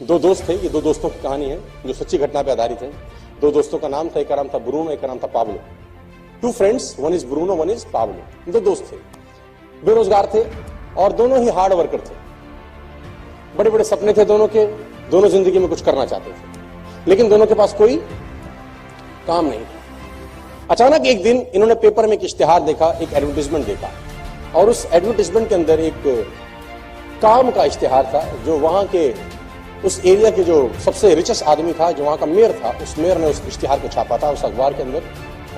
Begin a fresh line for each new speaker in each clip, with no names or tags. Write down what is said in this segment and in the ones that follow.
दो दोस्त थे, ये दो दोस्तों की कहानी है जो सच्ची घटना पे आधारित है। दो दोस्तों का नाम था, एक का नाम था ब्रूनो, एक का नाम था Pablo. Two friends, one is Bruno, one is Pablo. दो दोस्त थे, बेरोजगार थे और दोनों ही हार्ड वर्कर थे। बड़े बड़े सपने थे दोनों के, दोनों जिंदगी में कुछ करना चाहते थे, लेकिन दोनों के पास कोई काम नहीं था। अचानक एक दिन इन्होंने पेपर में एक इश्तिहार देखा, एक एडवर्टाइजमेंट देखा, और उस एडवर्टाइजमेंट के अंदर एक काम का इश्तिहार था जो वहां के उस एरिया के जो सबसे रिचेस्ट आदमी था, जो वहां का मेयर था, उस मेयर ने उस इश्तिहार को छापा था उस अखबार के अंदर।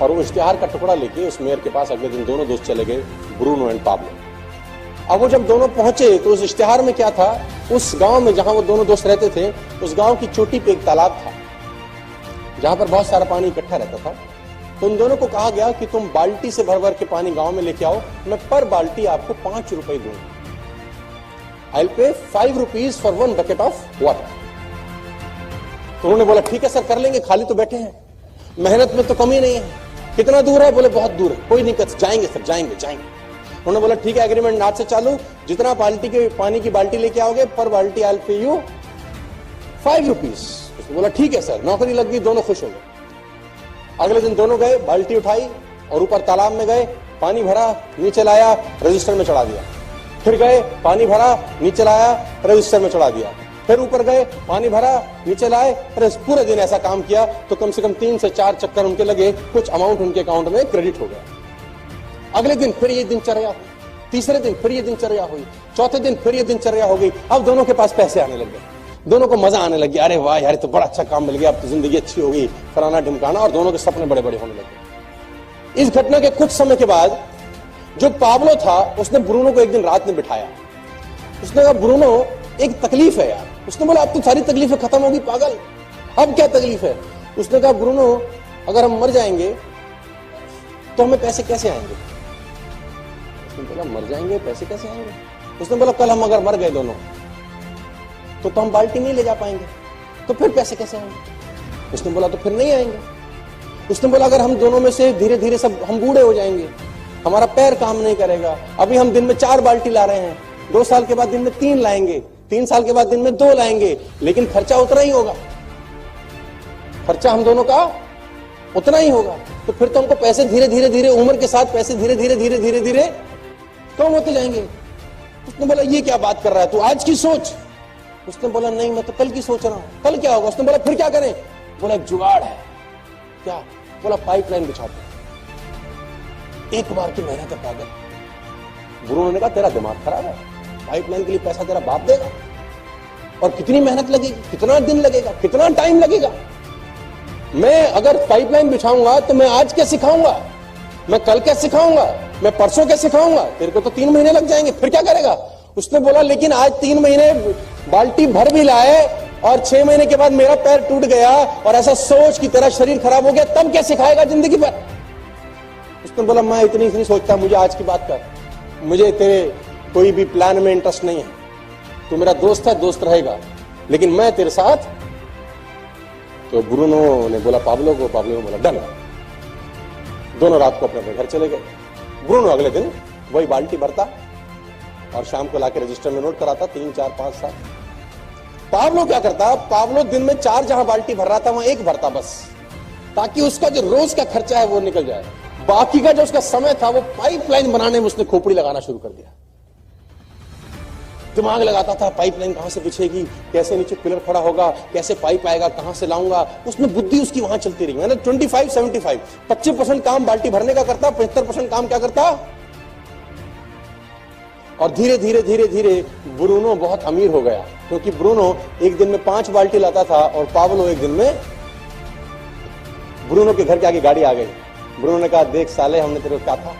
और वो इश्तिहार का टुकड़ा लेके उस मेयर के पास अगले दिन दोनों दोस्त चले गए, ब्रूनो एंड पाब्लो। अब वो जब दोनों पहुंचे तो उस इश्तिहार में क्या था, उस गांव में जहां वो दोनों दोस्त रहते थे, उस गांव की चोटी पे एक तालाब था जहां पर बहुत सारा पानी इकट्ठा रहता था। तो उन दोनों को कहा गया कि तुम बाल्टी से भर भर के पानी गांव में लेके आओ, मैं पर बाल्टी आपको 5 रुपए दूंगा। I'll pay 5 rupees for 1 bucket of water। तो उन्होंने बोला ठीक है सर, कर लेंगे, खाली तो बैठे हैं, मेहनत में तो कमी नहीं है। कितना दूर है? बोले बहुत दूर है। कोई नहीं, जाएंगे सर, जाएंगे। उन्होंने बोला ठीक है, एग्रीमेंट आज से चालू, जितना बाल्टी के पानी की बाल्टी लेके आओगे पर बाल्टी I'll pay you 5 rupees। उसने बोला ठीक है सर, नौकरी लग गई, दोनों खुश हो गए। अगले दिन दोनों गए, बाल्टी उठाई और ऊपर तालाब में गए, पानी भरा, नीचे लाया, रजिस्टर में चढ़ा दिया। फिर गए, पानी भरा, नीचे लाया, रजिस्टर में चढ़ा दिया। फिर ऊपर गए, पानी भरा, नीचे लाए। पूरे दिन ऐसा काम किया तो कम से कम 3 से 4 चक्कर उनके लगे, कुछ अमाउंट उनके अकाउंट में क्रेडिट हो गया। अगले दिन फिर ये दिनचर्या हुई, तीसरे दिन फिर ये दिनचर्या हुई, चौथे दिन फिर ये दिनचर्या हो गई। अब दोनों के पास पैसे आने लग गए, दोनों को मजा आने लग गया। अरे वाह यार, तो बड़ा अच्छा काम मिल गया, अब तो जिंदगी अच्छी हो गई, फलाना ढिमकाना, और दोनों के सपने बड़े बड़े होने लगे। इस घटना के कुछ समय के बाद जो पाब्लो था उसने ब्रूनो को एक दिन रात में बिठाया। उसने कहा ब्रूनो, एक तकलीफ है यार। उसने बोला अब तो सारी तकलीफें खत्म होगी पागल, अब क्या तकलीफ है? उसने कहा ब्रूनो, अगर हम मर जाएंगे तो हमें पैसे कैसे आएंगे? उसने बोला मर जाएंगे, पैसे कैसे आएंगे? उसने बोला कल हम अगर मर गए दोनों तो हम बाल्टी नहीं ले जा पाएंगे, तो फिर पैसे कैसे आएंगे? उसने बोला तो फिर नहीं आएंगे। उसने बोला अगर हम दोनों में से धीरे धीरे सब हम बूढ़े हो जाएंगे, हमारा पैर काम नहीं करेगा, अभी हम दिन में 4 बाल्टी ला रहे हैं, 2 साल के बाद दिन में 3 लाएंगे, 3 साल के बाद दिन में 2 लाएंगे, लेकिन खर्चा उतना ही होगा, खर्चा हम दोनों का उतना ही होगा। तो फिर तो हमको पैसे धीरे धीरे धीरे, उम्र के साथ पैसे धीरे धीरे धीरे धीरे धीरे कम होते जाएंगे। उसने बोला ये क्या बात कर रहा है तू, आज की सोच। उसने बोला नहीं, मैं तो कल की सोच रहा हूं, कल क्या होगा? उसने बोला फिर क्या करें? बोला एक जुगाड़ है। क्या? बोला पाइपलाइन बिछाते, एक बार की मेहनत है पागल। ब्रूनो ने कहा तेरा दिमाग खराब है, पाइपलाइन के लिए पैसा तेरा बाप देगा, और कितनी मेहनत लगेगी, कितना दिन लगेगा, कितना टाइम लगेगा? मैं अगर पाइपलाइन बिछाऊंगा तो मैं आज क्या सिखाऊंगा, मैं कल क्या सिखाऊंगा, मैं परसों क्या सिखाऊंगा? तेरे को तो 3 महीने लग जाएंगे, फिर क्या करेगा? उसने बोला लेकिन आज 3 महीने बाल्टी भर भी लाए और 6 महीने के बाद मेरा पैर टूट गया और ऐसा सोच की तरह शरीर खराब हो गया, तब क्या सिखाएगा जिंदगी भर? उसने बोला मैं इतनी नहीं सोचता, मुझे आज की बात कर, मुझे तेरे कोई भी प्लान में इंटरेस्ट नहीं है, तू मेरा दोस्त है, दोस्त रहेगा, लेकिन मैं तेरे साथ। तो ब्रूनो ने बोला पाब्लो को, पाब्लो ने बोला डन। दोनों रात को अपने घर चले गए। ब्रूनो अगले दिन वही बाल्टी भरता और शाम को लाके रजिस्टर में नोट कराता, 3, 4, 5 साल। पाब्लो क्या करता, पाब्लो दिन में 4 जहां बाल्टी भर रहा था वहां 1 भरता बस, ताकि उसका जो रोज का खर्चा है वो निकल जाए। बाकी का जो उसका समय था वो पाइपलाइन बनाने में उसने खोपड़ी लगाना शुरू कर दिया। दिमाग लगाता था पाइपलाइन कहां से बिछेगी, कैसे नीचे पिलर खड़ा होगा, कैसे पाइप आएगा, कहां से लाऊंगा, उसमें बुद्धि उसकी वहां चलती रही। मैंने 25-75 25% काम बाल्टी भरने का करता, 75% काम क्या करता। और धीरे धीरे धीरे धीरे ब्रूनो बहुत अमीर हो गया, क्योंकि ब्रूनो एक दिन में 5 बाल्टी लाता था और पाब्लो एक दिन में। ब्रूनो के घर के आगे गाड़ी आ गई। ब्रूनो ने कहा देख साले, हमने तेरे को कहा था,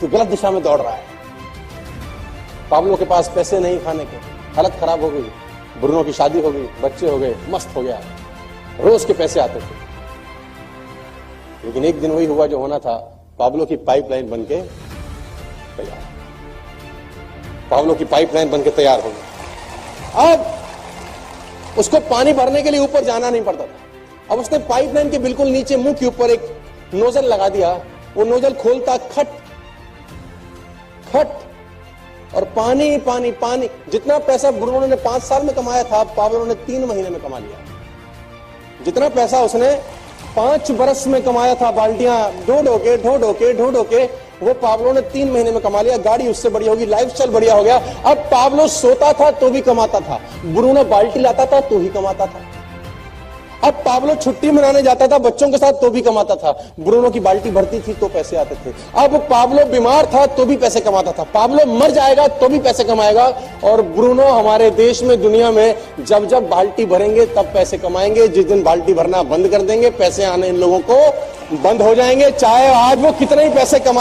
तू गलत दिशा में दौड़ रहा है। पाब्लो के पास पैसे नहीं खाने के, हालत खराब हो गई, ब्रूनो की शादी हो गई, बच्चे हो गए, मस्त हो गया, रोज के पैसे आते थे। लेकिन एक दिन वही हुआ जो होना था, पाब्लो की पाइपलाइन बनके तैयार, पाब्लो की पाइपलाइन बनके तैयार हो गई। अब उसको पानी भरने के लिए ऊपर जाना नहीं पड़ता था। अब उसने पाइपलाइन के बिल्कुल नीचे मुंह के ऊपर एक नोजल लगा दिया। वो नोजल खोलता, खट खट और पानी पानी पानी। जितना पैसा ब्रूनो ने 5 साल में कमाया था, पाब्लो ने 3 महीने में कमा लिया। जितना पैसा उसने 5 बरस में कमाया था, बाल्टियां ढो ढो के, वो पाब्लो ने 3 महीने में कमा लिया। गाड़ी उससे बढ़िया होगी, लाइफस्टाइल बढ़िया हो गया। अब पाब्लो सोता था तो भी कमाता था, ब्रूनो बाल्टी लाता था तो ही कमाता था। अब पाब्लो छुट्टी मनाने जाता था बच्चों के साथ तो भी कमाता था, ब्रूनो की बाल्टी भरती थी तो पैसे आते थे। अब पाब्लो बीमार था तो भी पैसे कमाता था, पाब्लो मर जाएगा तो भी पैसे कमाएगा। और ब्रूनो हमारे देश में, दुनिया में जब जब बाल्टी भरेंगे तब पैसे कमाएंगे। जिस दिन बाल्टी भरना बंद कर देंगे, पैसे आने इन लोगों को बंद हो जाएंगे, चाहे आज वो कितने ही पैसे कमा